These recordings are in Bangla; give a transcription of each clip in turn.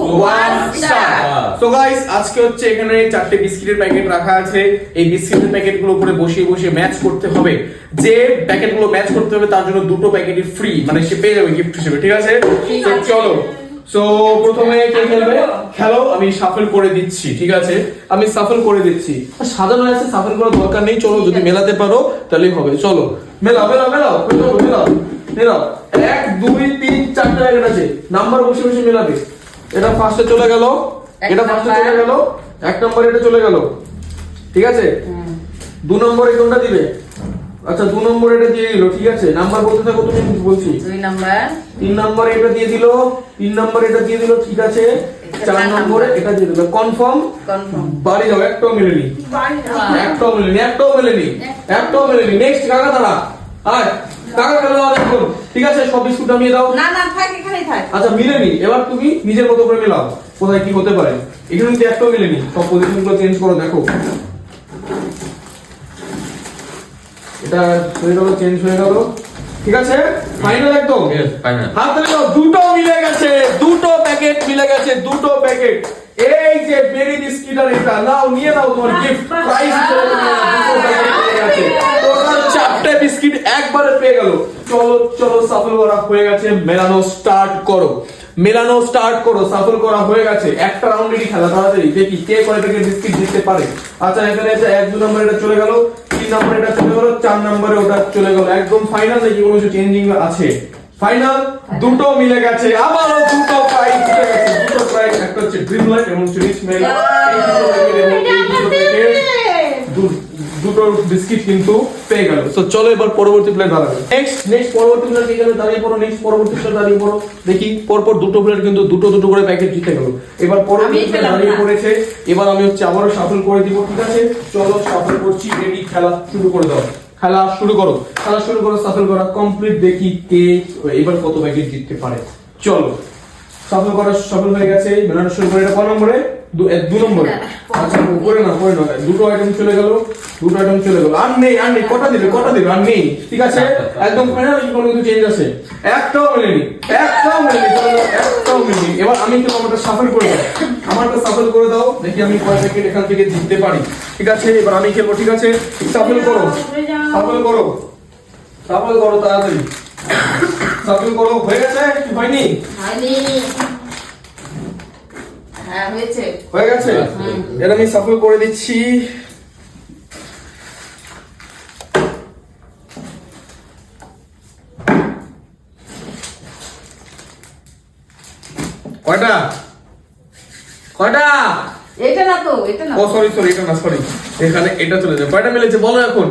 1 স্টার। সো গাইস আজকে হচ্ছে এখানে চারটে বিস্কিটের প্যাকেট রাখা আছে। এই বিস্কিটের প্যাকেটগুলো উপরে বসিয়ে বসিয়ে ম্যাচ করতে হবে। যে প্যাকেটগুলো ম্যাচ করতে হবে তার জন্য দুটো প্যাকেটই ফ্রি, মানে সে পেয়ে যাবে গিফট হিসেবে, ঠিক আছে? তো চলো, সো প্রথমে কে খেলবে? খেলো, আমি শাফল করে দিচ্ছি, ঠিক আছে? আমি শাফল করে দিচ্ছি। সাজানো আছে, শাফল করার দরকার নেই। চলো, যদি মেলাতে পারো তাহলেই হবে। চলো মেলাও মেলাও মেলাও মেলাও মেলাও। 1 2 3 4টা প্যাকেট আছে, নাম্বার বসে বসে মেলাবে। এটা ফার্স্টে চলে গেল, এটা ফার্স্টে চলে গেল, 1 নম্বরে এটা চলে গেল, ঠিক আছে? 2 নম্বরে কোনটা দিবে? আচ্ছা 2 নম্বরে এটা দিয়ে দিল, ঠিক আছে? নাম্বার বলতে থাকো, তুমি বলছি। 2 নাম্বার, 3 নম্বরে এটা দিয়ে দিল, 3 নম্বরে এটা দিয়ে দিল, ঠিক আছে? 4 নম্বরে এটা দিয়ে দিল। কনফার্ম? কনফার্ম। বাড়ি যাও, একটাও মেলেনি, একটাও মেলেনি, একটাও মেলেনি, একটাও মেলেনি। নেক্সট কাকা দাঁড়া, আয় কাকা খেলো এখন, ঠিক আছে? সব বিস্কুট নামিয়ে দাও। না না, থাক এখানেই থাক। আচ্ছা মিলেনি, এবার তুমি নিজের মতো করে মেলাও কোথায় কি হতে পারে। এখানে কিন্তু একটাও মিলেনি, সব পজিশনগুলো চেঞ্জ করো, দেখো এটা হয়ে গেল, চেঞ্জ হয়ে গেল, ঠিক আছে? ফাইনাল একদম হাত তালি দাও। দুটো মিলে গেছে, দুটো প্যাকেট মিলে গেছে, দুটো প্যাকেট। এই যে বেরি বিস্কিট আর এটা নাও, নিয়ে নাও তোমার গিফট প্রাইজ হিসেবে। দুটো প্যাকেট পেয়ে গেছে, টোটাল 4টে বিস্কিট একবারে পেয়ে গেল। চলো চলো, সাফল করা হয়ে গেছে, মেলানো স্টার্ট করো, মেলানো স্টার্ট করো। সাফল করা হয়ে গেছে, একটা রাউন্ডেরই খেলা, তাড়াতাড়ি দেখি কে কয় প্যাকেট বিস্কিট দিতে পারে। আচ্ছা এখানে আছে 1 2 নম্বরে এটা চলে গেল, 3 নম্বরে এটা চলে গেল, 4 নম্বরে ওটা চলে গেল। একদম ফাইনাল নাকি কোনো কিছু চেঞ্জিং আছে? ফাইনাল, দুটো মিলে গেছে, আবারও দুটো প্রাইজ মিলে গেছে, দুটো প্রাইজ। একটা হচ্ছে ড্রিম লাইট এবং রিচ মেল। দুটো বিস্কিট কিন্তু পেয়ে গেল। সো চলো এবার পরবর্তী প্লেয়ার দাঁড়াবে। নেক্সট পরবর্তী প্লেয়ার কে গেল? দাঁড়িয়ে পড়ো। নেক্সট পরবর্তী প্লেয়ার দাঁড়িয়ে পড়ো। দেখি পরপর দুটো প্লেয়ার কিন্তু দুটো দুটো করে প্যাকেট জিতে গেল। এবার পরবর্তী প্লেয়ার দাঁড়িয়ে পড়েছে। এবার আমি হচ্ছে আবারও শাফল করে দিব, ঠিক আছে? চলো শাফল করছি, রেডি, খেলা শুরু করে দাও। খেলা শুরু করো, খেলা শুরু করো, শাফল করা কমপ্লিট। দেখি কে এবার কত প্যাকেট জিততে পারে। চলো শাফল করা সফল হয়ে গেছে, মেলানো শুরু করে। এটা কত নম্বরে? 2 নম্বরে। আচ্ছা করে না, করে না। দুটো আইটেম চলে গেল, দুটো আইটেম চলে গেল। আর নেই, আর নেই। কটা দিবে, কটা দিবে? আর নেই, ঠিক আছে? একদম ফাইনাল, কি কোনো কিছু চেঞ্জ আছে? একটাও মেলেনি, একটাও মেলেনি, একটাও মেলেনি। এবার আমি কিন্তু আমারটা শাফল করে দাও, আমারটা শাফল করে দাও। দেখি আমি কয় প্যাকেট এখান থেকে জিততে পারি, ঠিক আছে? এবার আমি খেলবো, ঠিক আছে? শাফল করো, শাফল করো, শাফল করো তাড়াতাড়ি, শাফল করো। হয়ে গেছে কি হয়নি? হয়নি। হ্যাঁ হয়েছে, হয়ে গেছে। এটা আমি শাফল করে দিচ্ছি। কয়টা? কয়টা? এটা না তো, এটা না। ও সরি সরি, এটা না, সরি। এখানে এটা চলে যাবে। কয়টা মিলেছে বলো এখন?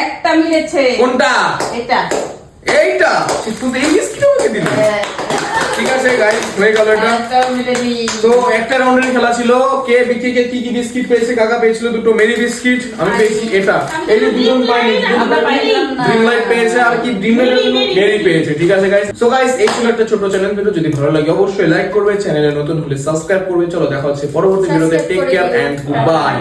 একটা মিলেছে। কোনটা? এটা। এইটা? শুধু এই বিস্কিট আমাকে দিলি? ঠিক আছে গাইস, হয়ে গেল এটা। একটাও মিলেনি। তো একটা রাউন্ডের খেলা ছিল। কে বিকি কে কি কি বিস্কিট পেয়েছে? কাকা পেয়েছিল দুটো মেরি বিস্কিট, আমি পেয়েছি এটা। এই যে দুজন পাইনি, আমরা পাইলাম না। ড্রিম লাইট পেয়েছে আর কি ড্রিম লাইট মেরি পেয়েছে, ঠিক আছে গাইস? সো গাইস এই ছিল একটা ছোট চ্যানেল ভিডিও। যদি ভালো লাগে অবশ্যই লাইক করবে, চ্যানেলে নতুন হলে সাবস্ক্রাইব করবে। চলো দেখা হচ্ছে পরবর্তী ভিডিওতে। Take care and good by.